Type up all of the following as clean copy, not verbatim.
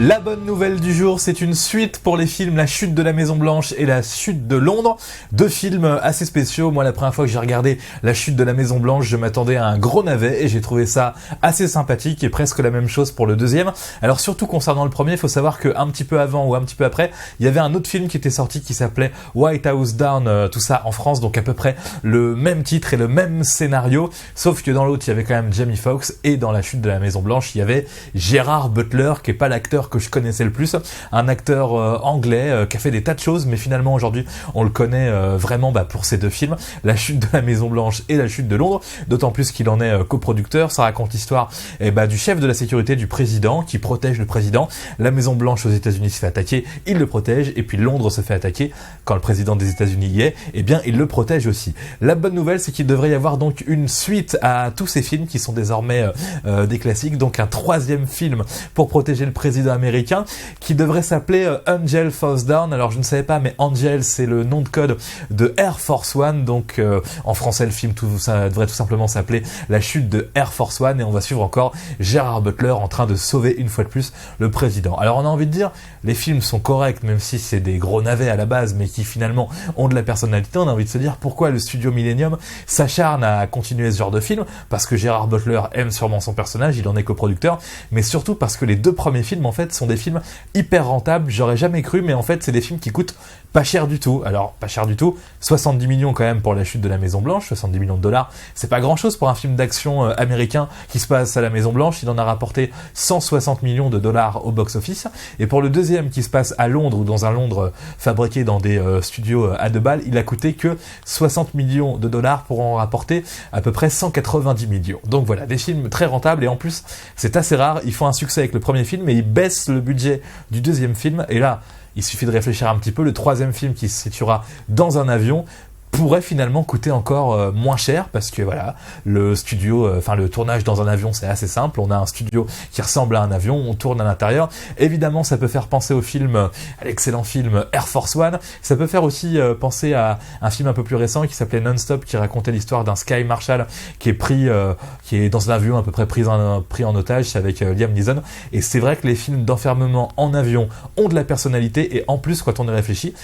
La bonne nouvelle du jour, c'est une suite pour les films La Chute de la Maison Blanche et La Chute de Londres. Deux films assez spéciaux. Moi, la première fois que j'ai regardé La Chute de la Maison Blanche, je m'attendais à un gros navet et j'ai trouvé ça assez sympathique et presque la même chose pour le deuxième. Alors surtout concernant le premier, il faut savoir qu'un petit peu avant ou un petit peu après, il y avait un autre film qui était sorti qui s'appelait White House Down, tout ça en France, donc à peu près le même titre et le même scénario, sauf que dans l'autre, il y avait quand même Jamie Foxx et dans La Chute de la Maison Blanche, il y avait Gerard Butler, qui est pas l'acteur que je connaissais le plus, un acteur anglais qui a fait des tas de choses, mais finalement aujourd'hui on le connaît vraiment pour ces deux films, La Chute de la Maison Blanche et La Chute de Londres, d'autant plus qu'il en est coproducteur. Ça raconte l'histoire du chef de la sécurité du président qui protège le président. La Maison Blanche aux États-Unis se fait attaquer, il le protège, et puis Londres se fait attaquer quand le président des États-Unis y est, il le protège aussi. La bonne nouvelle, c'est qu'il devrait y avoir donc une suite à tous ces films qui sont désormais des classiques, donc un troisième film pour protéger le président américain qui devrait s'appeler Angel Falls Down. Alors je ne savais pas, mais Angel c'est le nom de code de Air Force One, donc en français le film ça devrait tout simplement s'appeler La Chute de Air Force One, et on va suivre encore Gerard Butler en train de sauver une fois de plus le président. Alors on a envie de dire, les films sont corrects même si c'est des gros navets à la base, mais qui finalement ont de la personnalité. On a envie de se dire pourquoi le studio Millennium s'acharne à continuer ce genre de film, parce que Gerard Butler aime sûrement son personnage, il en est coproducteur, mais surtout parce que les deux premiers films en fait sont des films hyper rentables. J'aurais jamais cru, mais en fait c'est des films qui coûtent pas cher du tout. Alors pas cher du tout, 70 millions quand même pour La Chute de la Maison Blanche, 70 millions de dollars, c'est pas grand chose pour un film d'action américain qui se passe à la Maison Blanche. Il en a rapporté 160 millions de dollars au box-office, et pour le deuxième qui se passe à Londres, ou dans un Londres fabriqué dans des studios à deux balles, il a coûté que 60 millions de dollars pour en rapporter à peu près 190 millions. Donc voilà, des films très rentables, et en plus c'est assez rare, ils font un succès avec le premier film et ils baissent le budget du deuxième film, et là il suffit de réfléchir un petit peu, le troisième film qui se situera dans un avion pourrait finalement coûter encore moins cher, parce que voilà, le studio, le tournage dans un avion c'est assez simple, on a un studio qui ressemble à un avion, on tourne à l'intérieur. Évidemment ça peut faire penser au film, à l'excellent film Air Force One, ça peut faire aussi penser à un film un peu plus récent qui s'appelait Non-Stop, qui racontait l'histoire d'un Sky Marshal qui est dans un avion à peu près pris en otage, c'est avec Liam Neeson, et c'est vrai que les films d'enfermement en avion ont de la personnalité, et en plus quand on y réfléchit,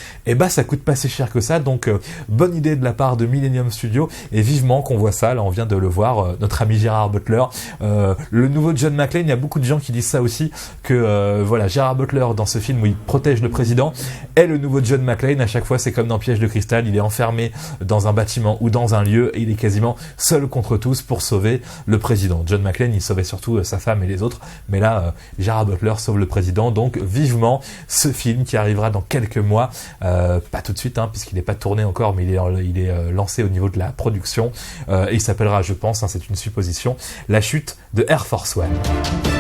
ça coûte pas si cher que ça, donc bonne idée de la part de Millennium Studios, et vivement qu'on voit ça. Là on vient de le voir, notre ami Gerard Butler, le nouveau John McClane. Il y a beaucoup de gens qui disent ça aussi, que Gerard Butler dans ce film où il protège le président est le nouveau John McClane. À chaque fois c'est comme dans Piège de cristal, il est enfermé dans un bâtiment ou dans un lieu et il est quasiment seul contre tous pour sauver le président. John McClane il sauvait surtout sa femme et les autres, mais là Gerard Butler sauve le président, donc vivement ce film qui arrivera dans quelques mois, pas tout de suite puisqu'il n'est pas tourné encore, mais il est lancé au niveau de la production, et il s'appellera, je pense, c'est une supposition, La Chute de Air Force One.